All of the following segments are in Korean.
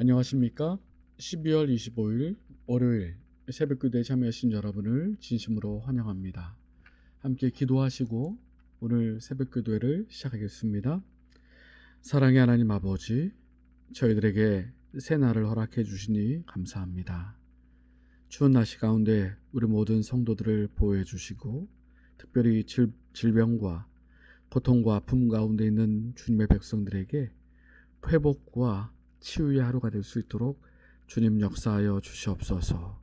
안녕하십니까? 12월 25일 월요일 새벽기도에 참여하신 여러분을 진심으로 환영합니다. 함께 기도하시고 오늘 새벽기도회를 시작하겠습니다. 사랑의 하나님 아버지, 저희들에게 새 날을 허락해 주시니 감사합니다. 추운 날씨 가운데 우리 모든 성도들을 보호해 주시고 특별히 질병과 고통과 아픔 가운데 있는 주님의 백성들에게 회복과 치유의 하루가 될 수 있도록 주님 역사하여 주시옵소서.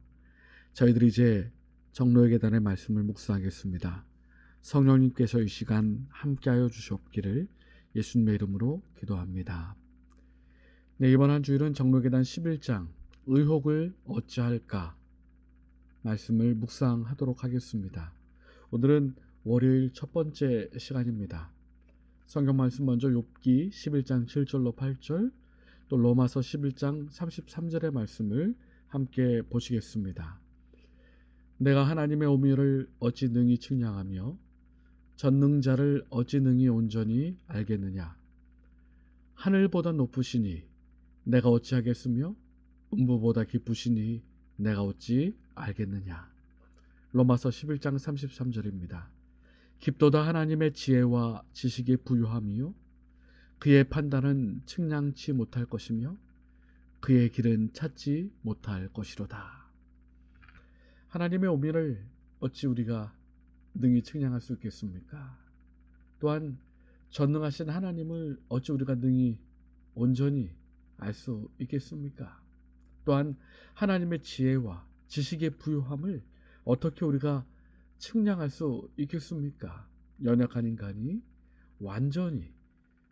저희들이 이제 정로의 계단의 말씀을 묵상하겠습니다. 성령님께서 이 시간 함께하여 주시옵기를 예수님의 이름으로 기도합니다. 네, 이번 한 주일은 정로의 계단 11장 의혹을 어찌할까 말씀을 묵상하도록 하겠습니다. 오늘은 월요일 첫 번째 시간입니다. 성경 말씀 먼저 욥기 11장 7절로 8절, 또 로마서 11장 33절의 말씀을 함께 보시겠습니다. 내가 하나님의 오미를 어찌 능히 측량하며 전능자를 어찌 능히 온전히 알겠느냐. 하늘보다 높으시니 내가 어찌하겠으며 음부보다 깊으시니 내가 어찌 알겠느냐. 로마서 11장 33절입니다. 깊도다 하나님의 지혜와 지식의 부유함이요 그의 판단은 측량치 못할 것이며 그의 길은 찾지 못할 것이로다. 하나님의 오미를 어찌 우리가 능히 측량할 수 있겠습니까? 또한 전능하신 하나님을 어찌 우리가 능히 온전히 알 수 있겠습니까? 또한 하나님의 지혜와 지식의 부유함을 어떻게 우리가 측량할 수 있겠습니까? 연약한 인간이 완전히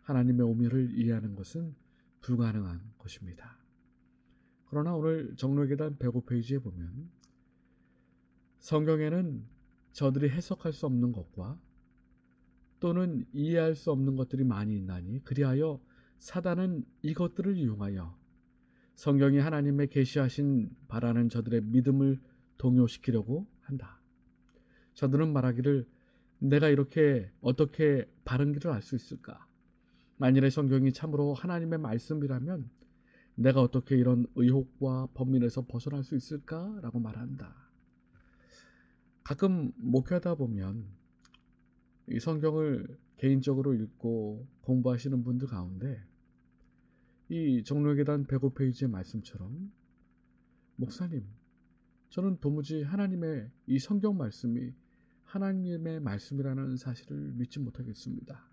하나님의 오미를 이해하는 것은 불가능한 것입니다. 그러나 오늘 정로의 계단 105페이지에 보면 성경에는 저들이 해석할 수 없는 것과 또는 이해할 수 없는 것들이 많이 있나니 그리하여 사단은 이것들을 이용하여 성경이 하나님의 계시하신 바라는 저들의 믿음을 동요시키려고 한다. 저들은 말하기를 내가 이렇게 어떻게 바른 길을 알 수 있을까? 만일의 성경이 참으로 하나님의 말씀이라면 내가 어떻게 이런 의혹과 범민에서 벗어날 수 있을까라고 말한다. 가끔 목회하다 보면 이 성경을 개인적으로 읽고 공부하시는 분들 가운데 이 정로의 계단 105페이지의 말씀처럼 목사님, 저는 도무지 하나님의 이 성경 말씀이 하나님의 말씀이라는 사실을 믿지 못하겠습니다.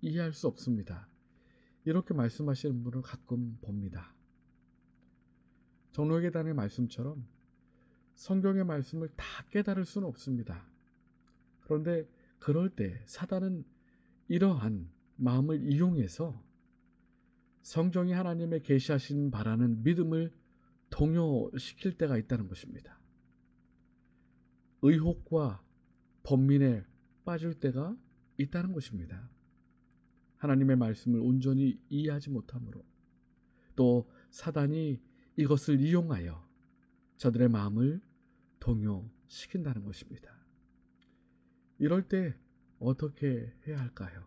이해할 수 없습니다. 이렇게 말씀하시는 분을 가끔 봅니다. 정로의 계단의 말씀처럼 성경의 말씀을 다 깨달을 수는 없습니다. 그런데 그럴 때 사단은 이러한 마음을 이용해서 성경이 하나님의 계시하신 바라는 믿음을 동요시킬 때가 있다는 것입니다. 의혹과 번민에 빠질 때가 있다는 것입니다. 하나님의 말씀을 온전히 이해하지 못함으로 또 사단이 이것을 이용하여 저들의 마음을 동요시킨다는 것입니다. 이럴 때 어떻게 해야 할까요?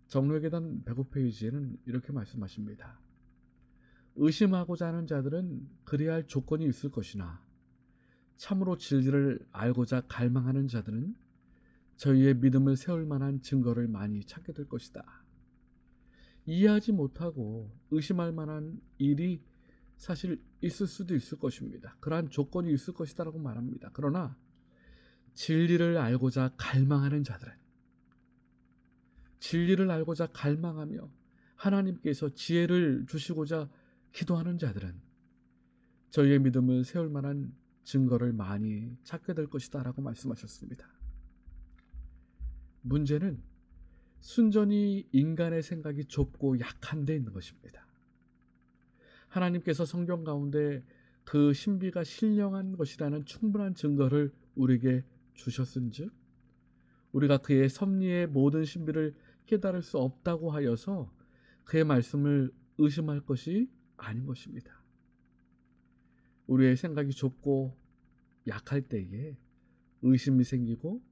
정로의 계단 105페이지에는 이렇게 말씀하십니다. 의심하고자 하는 자들은 그래야 할 조건이 있을 것이나 참으로 진리를 알고자 갈망하는 자들은 저희의 믿음을 세울 만한 증거를 많이 찾게 될 것이다. 이해하지 못하고 의심할 만한 일이 사실 있을 수도 있을 것입니다. 그러한 조건이 있을 것이다 라고 말합니다. 그러나 진리를 알고자 갈망하는 자들은, 진리를 알고자 갈망하며 하나님께서 지혜를 주시고자 기도하는 자들은 저희의 믿음을 세울 만한 증거를 많이 찾게 될 것이다 라고 말씀하셨습니다. 문제는 순전히 인간의 생각이 좁고 약한 데 있는 것입니다. 하나님께서 성경 가운데 그 신비가 신령한 것이라는 충분한 증거를 우리에게 주셨은즉 우리가 그의 섭리의 모든 신비를 깨달을 수 없다고 하여서 그의 말씀을 의심할 것이 아닌 것입니다. 우리의 생각이 좁고 약할 때에 의심이 생기고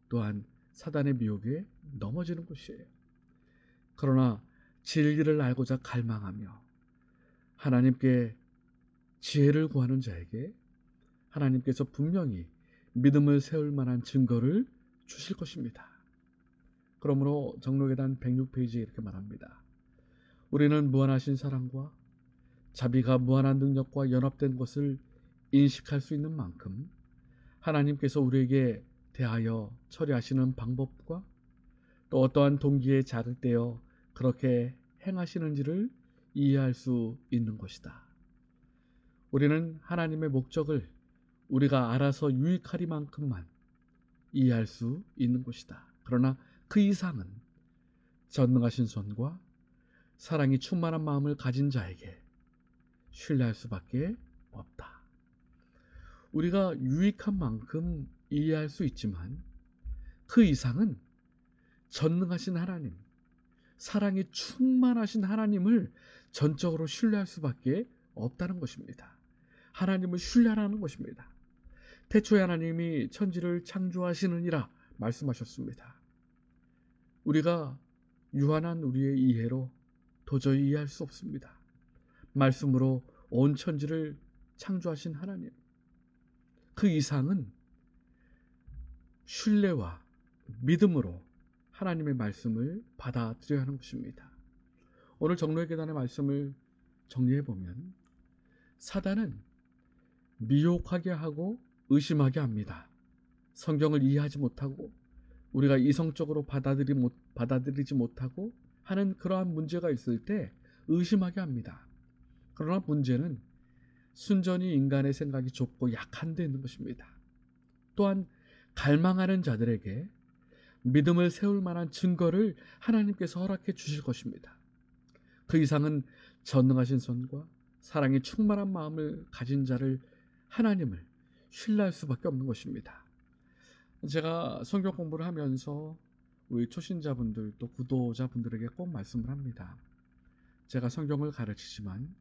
또한 사단의 미혹에 넘어지는 것이에요. 그러나 진리를 알고자 갈망하며 하나님께 지혜를 구하는 자에게 하나님께서 분명히 믿음을 세울 만한 증거를 주실 것입니다. 그러므로 정록의단 106페이지에 이렇게 말합니다. 우리는 무한하신 사랑과 자비가 무한한 능력과 연합된 것을 인식할 수 있는 만큼 하나님께서 우리에게 대하여 처리하시는 방법과 또 어떠한 동기에 자극되어 그렇게 행하시는지를 이해할 수 있는 것이다. 우리는 하나님의 목적을 우리가 알아서 유익하리만큼만 이해할 수 있는 것이다. 그러나 그 이상은 전능하신 손과 사랑이 충만한 마음을 가진 자에게 신뢰할 수밖에 없다. 우리가 유익한 만큼 이해할 수 있지만 그 이상은 전능하신 하나님, 사랑이 충만하신 하나님을 전적으로 신뢰할 수밖에 없다는 것입니다. 하나님을 신뢰하라는 것입니다. 태초에 하나님이 천지를 창조하시느니라 말씀하셨습니다. 우리가 유한한 우리의 이해로 도저히 이해할 수 없습니다. 말씀으로 온 천지를 창조하신 하나님, 그 이상은 신뢰와 믿음으로 하나님의 말씀을 받아들여야 하는 것입니다. 오늘 정로의 계단의 말씀을 정리해보면 사단은 미혹하게 하고 의심하게 합니다. 성경을 이해하지 못하고 우리가 이성적으로 받아들이지 못하고 하는 그러한 문제가 있을 때 의심하게 합니다. 그러나 문제는 순전히 인간의 생각이 좁고 약한 데 있는 것입니다. 또한 갈망하는 자들에게 믿음을 세울 만한 증거를 하나님께서 허락해 주실 것입니다. 그 이상은 전능하신 손과 사랑이 충만한 마음을 가진 자를 하나님을 신뢰할 수밖에 없는 것입니다. 제가 성경 공부를 하면서 우리 초신자분들 또 구도자분들에게 꼭 말씀을 합니다. 제가 성경을 가르치지만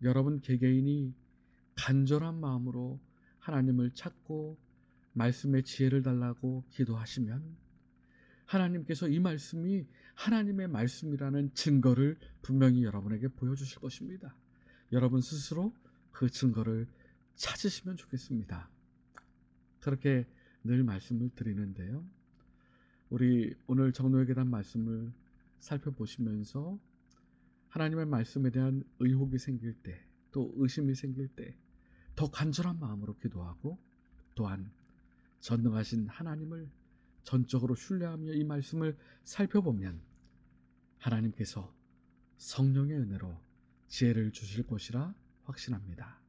여러분 개개인이 간절한 마음으로 하나님을 찾고 말씀의 지혜를 달라고 기도하시면 하나님께서 이 말씀이 하나님의 말씀이라는 증거를 분명히 여러분에게 보여주실 것입니다. 여러분 스스로 그 증거를 찾으시면 좋겠습니다. 그렇게 늘 말씀을 드리는데요. 우리 오늘 정로의 계단 말씀을 살펴보시면서 하나님의 말씀에 대한 의혹이 생길 때, 또 의심이 생길 때 더 간절한 마음으로 기도하고 또한 전능하신 하나님을 전적으로 신뢰하며 이 말씀을 살펴보면 하나님께서 성령의 은혜로 지혜를 주실 것이라 확신합니다.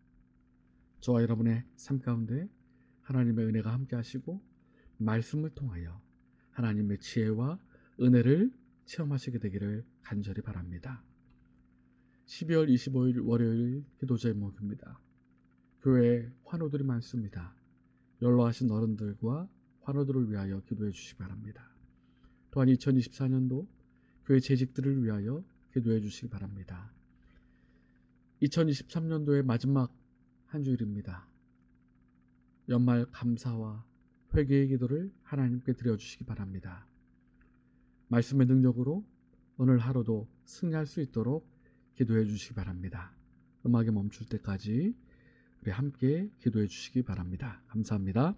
저와 여러분의 삶 가운데 하나님의 은혜가 함께 하시고 말씀을 통하여 하나님의 지혜와 은혜를 체험하시게 되기를 간절히 바랍니다. 12월 25일 월요일 기도 제목입니다. 교회에 환우들이 많습니다. 연로하신 어른들과 환우들을 위하여 기도해 주시기 바랍니다. 또한 2024년도 교회 재직들을 위하여 기도해 주시기 바랍니다. 2023년도의 마지막 한 주일입니다. 연말 감사와 회개의 기도를 하나님께 드려주시기 바랍니다. 말씀의 능력으로 오늘 하루도 승리할 수 있도록 기도해 주시기 바랍니다. 음악이 멈출 때까지 우리 함께 기도해 주시기 바랍니다. 감사합니다.